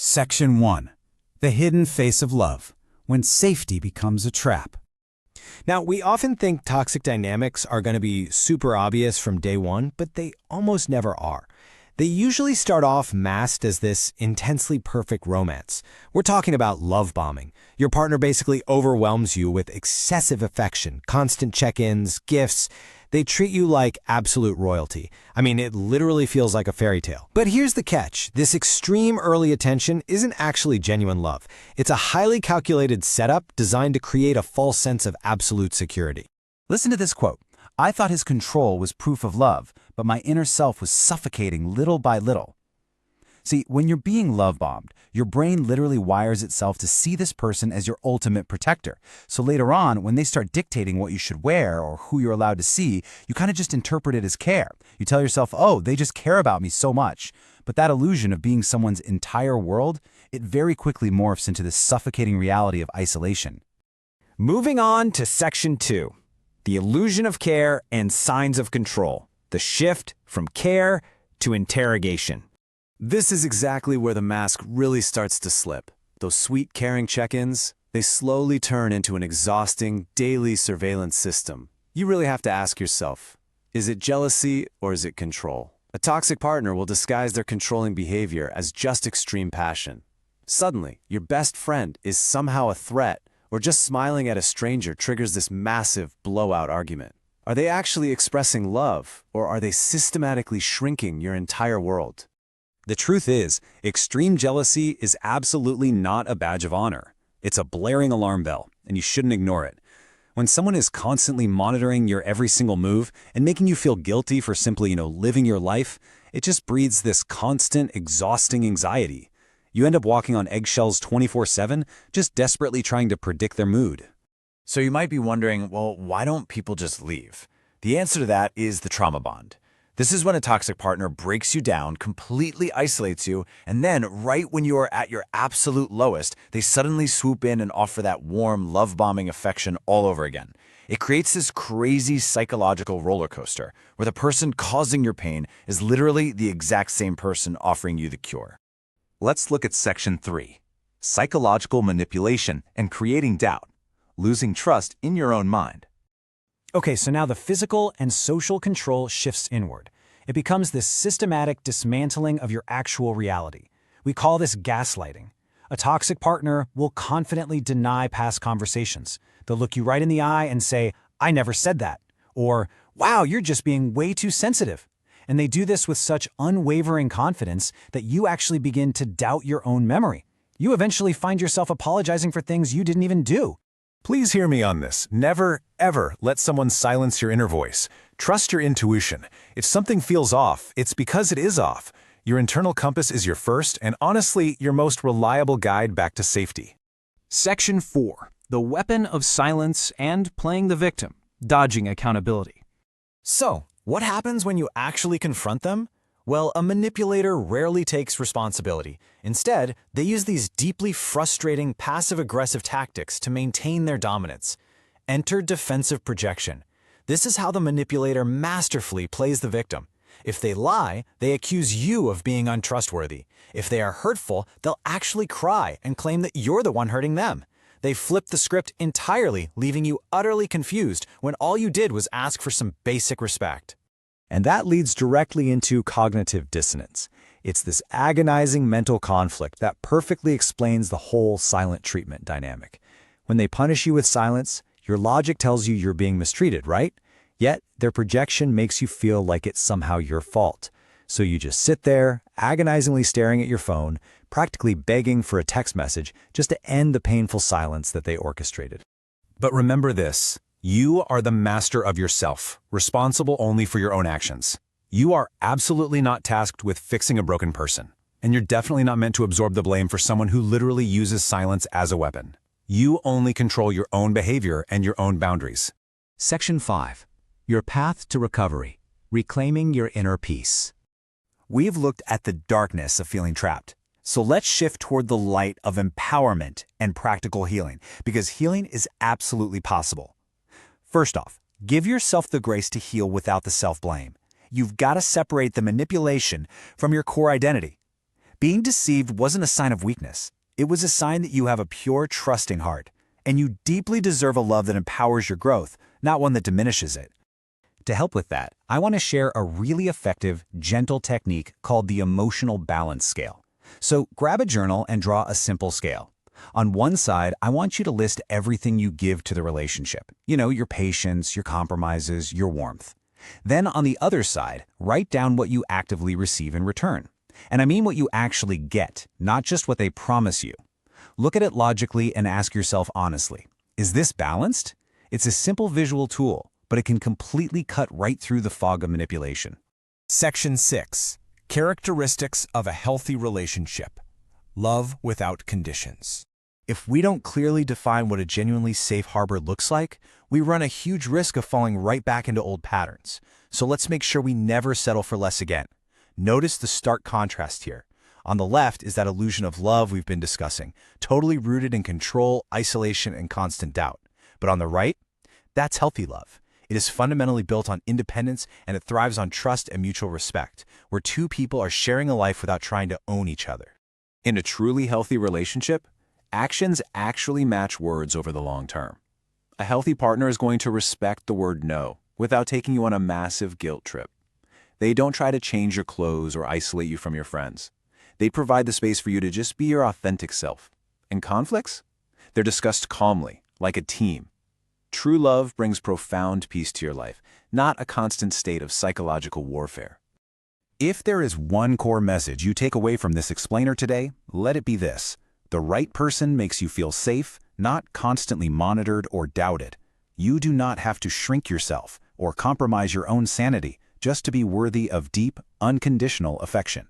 Section 1. The Hidden Face of Love, when safety becomes a trap. Now, we often think toxic dynamics are going to be super obvious from day one, but they almost never are. They usually start off masked as this intensely perfect romance. We're talking about love bombing. Your partner basically overwhelms you with excessive affection, constant check-ins, gifts. They treat you like absolute royalty. I mean, it literally feels like a fairy tale. But here's the catch. This extreme early attention isn't actually genuine love. It's a highly calculated setup designed to create a false sense of absolute security. Listen to this quote. I thought his control was proof of love, but my inner self was suffocating little by little. See, when you're being love-bombed, your brain literally wires itself to see this person as your ultimate protector. So later on, when they start dictating what you should wear or who you're allowed to see, you kind of just interpret it as care. You tell yourself, oh, they just care about me so much. But that illusion of being someone's entire world, it very quickly morphs into this suffocating reality of isolation. Moving on to Section 2. The illusion of care and signs of control. The shift from care to interrogation. This is exactly where the mask really starts to slip. Those sweet, caring check-ins, they slowly turn into an exhausting, daily surveillance system. You really have to ask yourself, is it jealousy or is it control? A toxic partner will disguise their controlling behavior as just extreme passion. Suddenly, your best friend is somehow a threat, or just smiling at a stranger triggers this massive blowout argument. Are they actually expressing love, or are they systematically shrinking your entire world? The truth is, extreme jealousy is absolutely not a badge of honor. It's a blaring alarm bell, and you shouldn't ignore it. When someone is constantly monitoring your every single move and making you feel guilty for simply, living your life, it just breeds this constant, exhausting anxiety. You end up walking on eggshells 24/7, just desperately trying to predict their mood. So you might be wondering, well, why don't people just leave? The answer to that is the trauma bond. This is when a toxic partner breaks you down, completely isolates you, and then right when you are at your absolute lowest, they suddenly swoop in and offer that warm, love-bombing affection all over again. It creates this crazy psychological roller coaster where the person causing your pain is literally the exact same person offering you the cure. Let's look at Section 3. Psychological manipulation and creating doubt. Losing trust in your own mind. Okay, so now the physical and social control shifts inward. It becomes this systematic dismantling of your actual reality. We call this gaslighting. A toxic partner will confidently deny past conversations. They'll look you right in the eye and say, I never said that. Or, wow, you're just being way too sensitive. And they do this with such unwavering confidence that you actually begin to doubt your own memory. You eventually find yourself apologizing for things you didn't even do. Please hear me on this. Never, ever let someone silence your inner voice. Trust your intuition. If something feels off, it's because it is off. Your internal compass is your first and honestly your most reliable guide back to safety. Section 4. The weapon of silence and playing the victim. Dodging accountability. So, what happens when you actually confront them? Well, a manipulator rarely takes responsibility. Instead, they use these deeply frustrating passive-aggressive tactics to maintain their dominance. Enter defensive projection. This is how the manipulator masterfully plays the victim. If they lie, they accuse you of being untrustworthy. If they are hurtful, they'll actually cry and claim that you're the one hurting them. They flip the script entirely, leaving you utterly confused when all you did was ask for some basic respect. And that leads directly into cognitive dissonance. It's this agonizing mental conflict that perfectly explains the whole silent treatment dynamic. When they punish you with silence, your logic tells you you're being mistreated, right? Yet, their projection makes you feel like it's somehow your fault. So you just sit there, agonizingly staring at your phone, practically begging for a text message just to end the painful silence that they orchestrated. But remember this. You are the master of yourself, responsible only for your own actions. You are absolutely not tasked with fixing a broken person. And you're definitely not meant to absorb the blame for someone who literally uses silence as a weapon. You only control your own behavior and your own boundaries. Section 5. Your path to recovery. Reclaiming your inner peace. We've looked at the darkness of feeling trapped. So let's shift toward the light of empowerment and practical healing, because healing is absolutely possible. First off, give yourself the grace to heal without the self-blame. You've got to separate the manipulation from your core identity. Being deceived wasn't a sign of weakness. It was a sign that you have a pure, trusting heart, and you deeply deserve a love that empowers your growth, not one that diminishes it. To help with that, I want to share a really effective, gentle technique called the emotional balance scale. So grab a journal and draw a simple scale. On one side, I want you to list everything you give to the relationship. You know, your patience, your compromises, your warmth. Then on the other side, write down what you actively receive in return. And I mean what you actually get, not just what they promise you. Look at it logically and ask yourself honestly, is this balanced? It's a simple visual tool, but it can completely cut right through the fog of manipulation. Section 6. Characteristics of a healthy relationship. Love without conditions. If we don't clearly define what a genuinely safe harbor looks like, we run a huge risk of falling right back into old patterns. So let's make sure we never settle for less again. Notice the stark contrast here. On the left is that illusion of love we've been discussing, totally rooted in control, isolation, and constant doubt. But on the right, that's healthy love. It is fundamentally built on independence, and it thrives on trust and mutual respect, where two people are sharing a life without trying to own each other. In a truly healthy relationship, actions actually match words over the long term. A healthy partner is going to respect the word no without taking you on a massive guilt trip. They don't try to change your clothes or isolate you from your friends. They provide the space for you to just be your authentic self. In conflicts, they're discussed calmly, like a team. True love brings profound peace to your life, not a constant state of psychological warfare. If there is one core message you take away from this explainer today, let it be this. The right person makes you feel safe, not constantly monitored or doubted. You do not have to shrink yourself or compromise your own sanity just to be worthy of deep, unconditional affection.